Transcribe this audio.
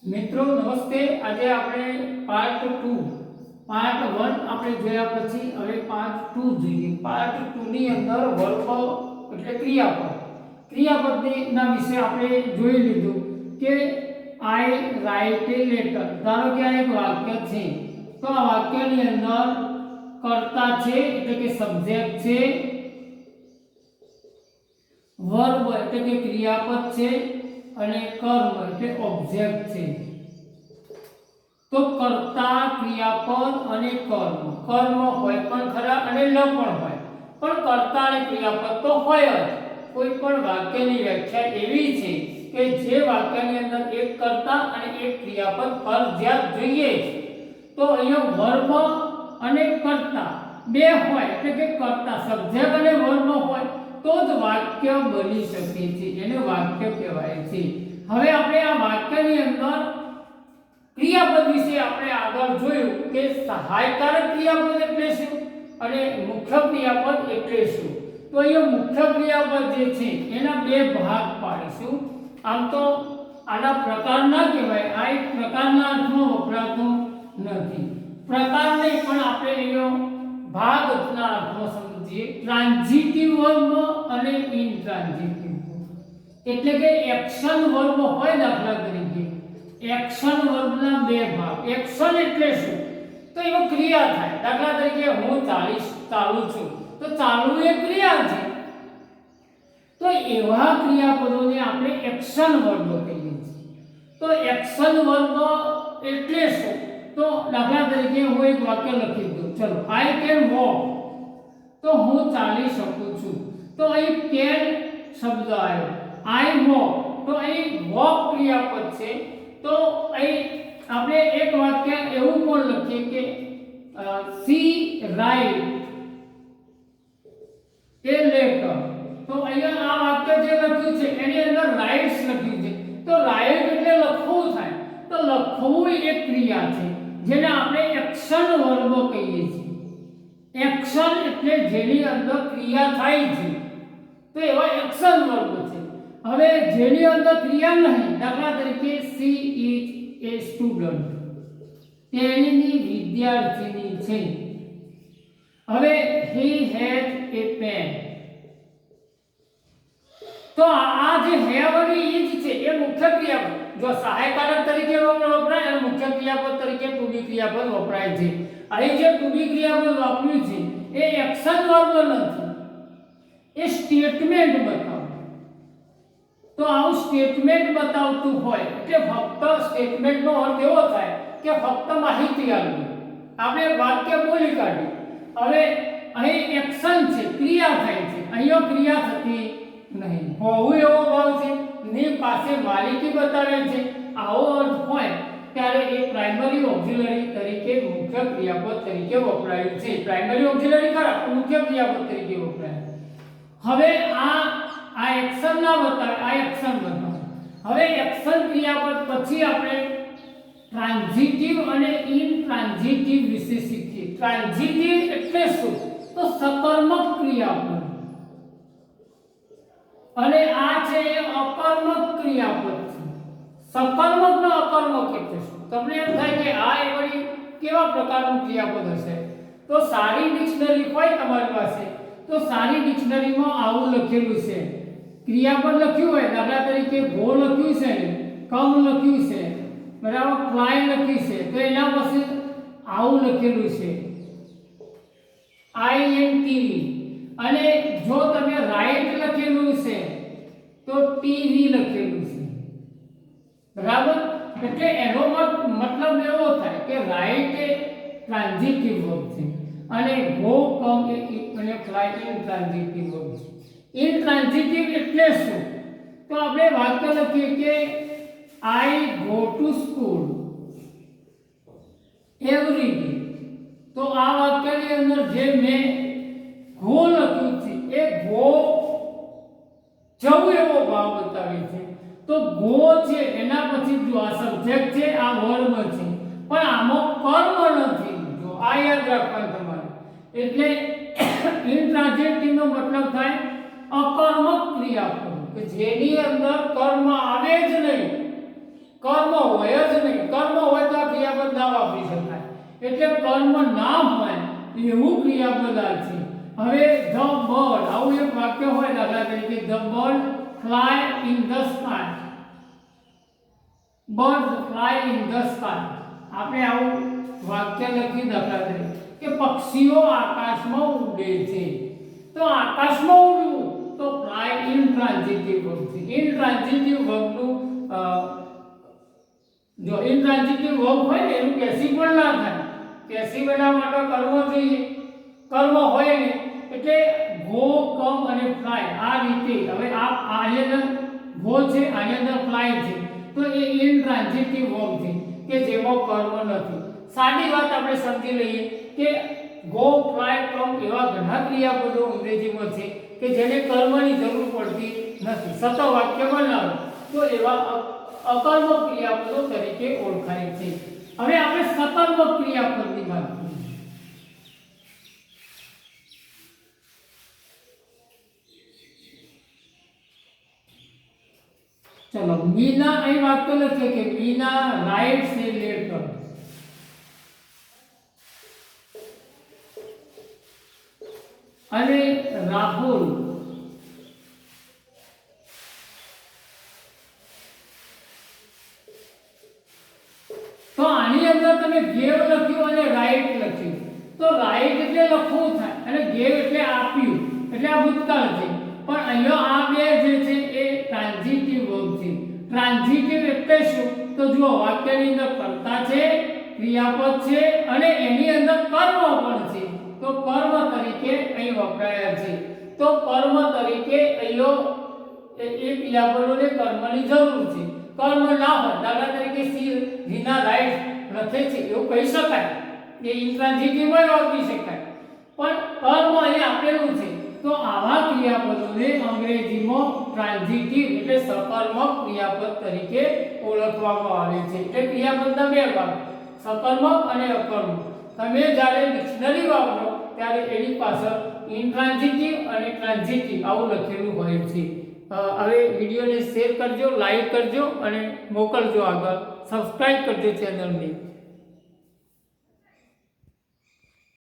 મિત્રો નમસ્તે। આજે આપણે પાર્ટ 2 પાર્ટ 1 આપણે જોયા પછી હવે પાર્ટ 2 જોઈએ। પાર્ટ 2 ની અંદર વર્બ એટલે ક્રિયાપદના વિશે આપણે જોઈ લીધું કે આઈ રાઇટ એ લેટર। ધારો કે આ એક વાક્ય છે, તો આ વાક્યની અંદર કર્તા છે એટલે કે સબ્જેક્ટ છે, વર્બ એટલે કે ક્રિયાપદ છે અને કર્મ એટલે ઓબ્જેક્ટ છે। તો કર્તા, ક્રિયાપદ અને કર્મ હોય પણ ખરા અને ન પણ હોય, પણ કર્તા અને ક્રિયાપદ તો હોય જ। કોઈ પણ વાક્યની વ્યાખ્યા એવી છે કે જે વાક્યની અંદર એક કર્તા અને એક ક્રિયાપદ ફરજિયાત જોઈએ। તો અહીંયા વર્બ અને કર્તા બે હોય એટલે કે કર્તા સબ્જેક્ટ અને વર્બ હોય તો જ વાક્ય બની શકે છે, એને વાક્ય કહેવાય છે। હવે આપણે આ વાક્યની અંદર ક્રિયાપદ વિશે આપણે આગળ જોયું કે સહાયકારક ક્રિયાપદ એટલે શું અને મુખ્ય ક્રિયાપદ એટલે શું। તો અહીંયા મુખ્ય ક્રિયાપદ જે છે એના બે ભાગ પાડીશું। આમ તો આના પ્રકાર ના કહેવાય, આ એક પ્રકારના અર્થમાં વપરાતું નથી, પ્રકાર નહીં પણ આપણે અહીંયા ભાગના અર્થમાં સમજીએ। ટ્રાન્ઝિટિવ વર્બ અને ઇનટ્રાન્ઝિટિવ એટલે કે એક્શન વર્બ હોય, દાખલા તરીકે એક્શન વર્બના બે ભાગ। એક્શન એટલે શું? તો એમાં ક્રિયા થાય, દાખલા તરીકે હું ચાલુ છું, તો ચાલુ એ ક્રિયા છે। તો એવા ક્રિયાપદોને આપણે એક્શન વર્બ કહીએ છીએ। તો એક્શન વર્બ એટલે શું? તો દાખલા તરીકે હું એક વાક્ય લખી દઉં, ચલો આઈ કેન વોક, તો હું ચાલી શકું છું। તો અહીં કેન શબ્દ આવ્યો, આઈ વોક, તો અહીં વોક ક્રિયાપદ છે। તો અહીં આપણે એક વાક્ય એવું પણ લખીએ કે સી રાઇટ એ લેટર, તો અહીંયા આ વાક્ય જે લખ્યું છે એની અંદર રાઇટ્સ લખ્યું છે। તો રાઇટ એટલે લખવું થાય, તો લખવું એક ક્રિયા છે જેને આપણે એક્શન વર્બ કહીએ છીએ। એક્શન એટલે જેની અંદર ક્રિયા થાય છે, તો એવા એક્શન વર્બ છે। હવે જેની અંદર ક્રિયા નહીં, દાખલા તરીકે સી ઇઝ એ સ્ટુડન્ટ, તેની વિદ્યાર્થીની છે। હવે હી હેઝ એ પેન, તો આ જે હેવ અને ઇઝ છે એ મુખ્ય ક્રિયાપદ, જો સહાયકારક તરીકે વપરાય અને મુખ્ય ક્રિયાપદ તરીકે ટુ બી ક્રિયાપદ વપરાય છે। અહીં જે ટુ બી ક્રિયાપદ વાપર્યું છે એ એક્શન વર્બ નથી, એ સ્ટેટમેન્ટ બતાવે। તો આવું સ્ટેટમેન્ટ બતાવતું હોય એટલે ફક્ત સ્ટેટમેન્ટનો અર્થ એવો થાય કે ફક્ત માહિતી આપવી, આપણે વાક્ય બોલી કાઢ્યું। હવે અહીં એક્શન છે, ક્રિયા થાય છે, અહીંયા ક્રિયા થતી નહીં। હોવું એવો ભાવ છે, ની પાસે માલિકી બતાવે છે, આવો અર્થ હોય ત્યારે એ પ્રાઇમરી ઓક્ઝિલરી તરીકે મુખ્ય ક્રિયાપદ તરીકે વપરાયું છે। પ્રાઇમરી ઓક્ઝિલરી ખરા, મુખ્ય ક્રિયાપદ તરીકે વપરાય। હવે આ એક્શન ના બતાવે, આ એક્શન બતાવે। હવે એક્શન ક્રિયાપદ પછી આપણે ટ્રાન્ઝિટિવ અને ઇનટ્રાન્ઝિટિવ વિશે શીખીએ। ટ્રાન્ઝિટિવ એટલે શું? તો સકર્મક ક્રિયાપદ, અને આ છે એ અકર્મક ક્રિયાપદ છે। સકર્મક ને અકર્મક એટલે શું? તમને એમ થાય કે આ એ વળી કેવા પ્રકારનું ક્રિયાપદ હશે? તો સારી ડિક્શનરી હોય તમારી પાસે, તો સારી ડિક્શનરીમાં આવું લખેલું છે, ક્રિયાપદ લખ્યું હોય, દાખલા તરીકે ગો લખ્યું છે, કમ લખ્યું છે, બરાબર, ફ્લાય લખ્યું છે, તો એના પછી આવું લખેલું છે આઈએનટી। અને જો તમે રાઈટ લખેલું છે તો ટીવી લખેલું છે, બરાબર। એટલે એનો મતલબ એવો થાય કે રાઈટ એ ટ્રાન્ઝિટિવ વર્બ છે અને ગો, કમ અને ફ્લાય ઇનટ્રાન્ઝિટિવ વર્બ છે। ઇનટ્રાન્ઝિટિવ એટલે શું? તો આપણે વાક્ય લખીએ કે I go to school every day, તો આ વાક્યની અંદર જે મેં ગો લખ્યું છે એ ગો જવું એવો ભાવ બતાવે છે। તો ગો છે એના પછી જો આ સબ્જેક્ટ છે, આ વર્બ છે, પણ આમાં કર્મ નથી, જો આ યાદ રાખવાનું તમારે। એટલે ઇનટ્રાન્ઝિટિવ નો મતલબ થાય અકર્મક ક્રિયાપદ કે જેની અંદર કર્મ આવે જ નહીં, કર્મ હોય જ નહીં. કર્મ હોય તો આ ક્રિયાપદ ના વાપરી શકાય. એટલે કર્મ ના હોય એવું ક્રિયાપદ આ છે. હવે ધ બર્ડ, આવું એક વાક્ય હોય દાખલા તરીકે the bird fly in the sky. Bird fly in the sky. આપણે આવું વાક્ય લખી દાખલા તરીકે કે પક્ષીઓ આકાશમાં ઉડે છે. તો આકાશમાં ઉડવું તો ફ્લાય ઇન્ટ્રાન્ઝિટિવ વર્બ છે. ઇન્ટ્રાન્ઝિટિવ વર્બનું જો ઇન્ટ્રાન્ઝિટિવ વર્બ હોય ને એનું પેસિવ પણ ના થાય. પેસિવ બનાવવા માટે કર્મ જોઈએ. કર્મ હોય ને એટલે ગો, કમ અને ફ્લાય આ રીતે. હવે આની અંદર ગો છે, આની અંદર ફ્લાય છે, તો એ ઇન્ટ્રાન્ઝિટિવ વર્બ છે કે જેમાં કર્મ નથી. સાદી વાત આપણે સમજી લઈએ કે ગો, ફ્લાય, કમ એવા ઘણા ક્રિયાપદો અંગ્રેજીમાં છે કે જેને કર્મની જરૂર પડતી નથી. સતત વાક્ય બનાવો તો એવા અકર્મક ક્રિયાપદો તરીકે ઓળખાય છે. હવે આપણે સકર્મક ક્રિયાપદની વાત કરીએ. ચલો, મીના અહીં વાત તો લખે કે મીના રાઇટ્સ એ લેટર. અને રાહુલ તો આની અંદર તમે ગેવ લખ્યું અને રાઇટ લખ્યું. તો રાઇટ એટલે લખવું થાય અને ગેવ એટલે આપ્યું, એટલે આ ભૂતકાળ છે. પણ અહીંયા આ બે જે છે એ ટ્રાન્ઝિટિવ વર્બ છે. ટ્રાન્ઝિટિવ એટલે શું? તો જુઓ, વાક્યની અંદર કર્તા છે, ક્રિયાપદ છે અને એની અંદર કર્મ પણ છે. તો કર્મ તરીકે અહીં વપરાયા છે. તો કર્મ તરીકે અહીંયા એ ક્રિયાપદોને કર્મની જરૂર છે. કર્મ ના હોય, દાખલા તરીકે સી રીના રાઇટ લખે છે એવું કહી શકાય, એ ઇન્ટ્રાન્ઝિટિવ માં વાપરી શકાય. પણ કર્મ અહીં આપેલું છે તો આવા ક્રિયાપદોને અંગ્રેજીમાં ટ્રાન્ઝિટિવ એટલે સકર્મક ક્રિયાપદ તરીકે ઓળખવામાં આવે છે. એટલે ક્રિયાપદના બે ભાગ, સકર્મક અને અકર્મક. તમે જ્યારે ડિક્શનરી વાપરો ત્યારે એની પાછળ ઇન્ટ્રાન્ઝિટિવ અને ટ્રાન્ઝિટિવ આવું લખેલું હોય છે. હવે વિડીયોને શેર કરજો, લાઈક કરજો અને મોકલજો આગળ. સબસ્ક્રાઇબ કરજો ચેનલને.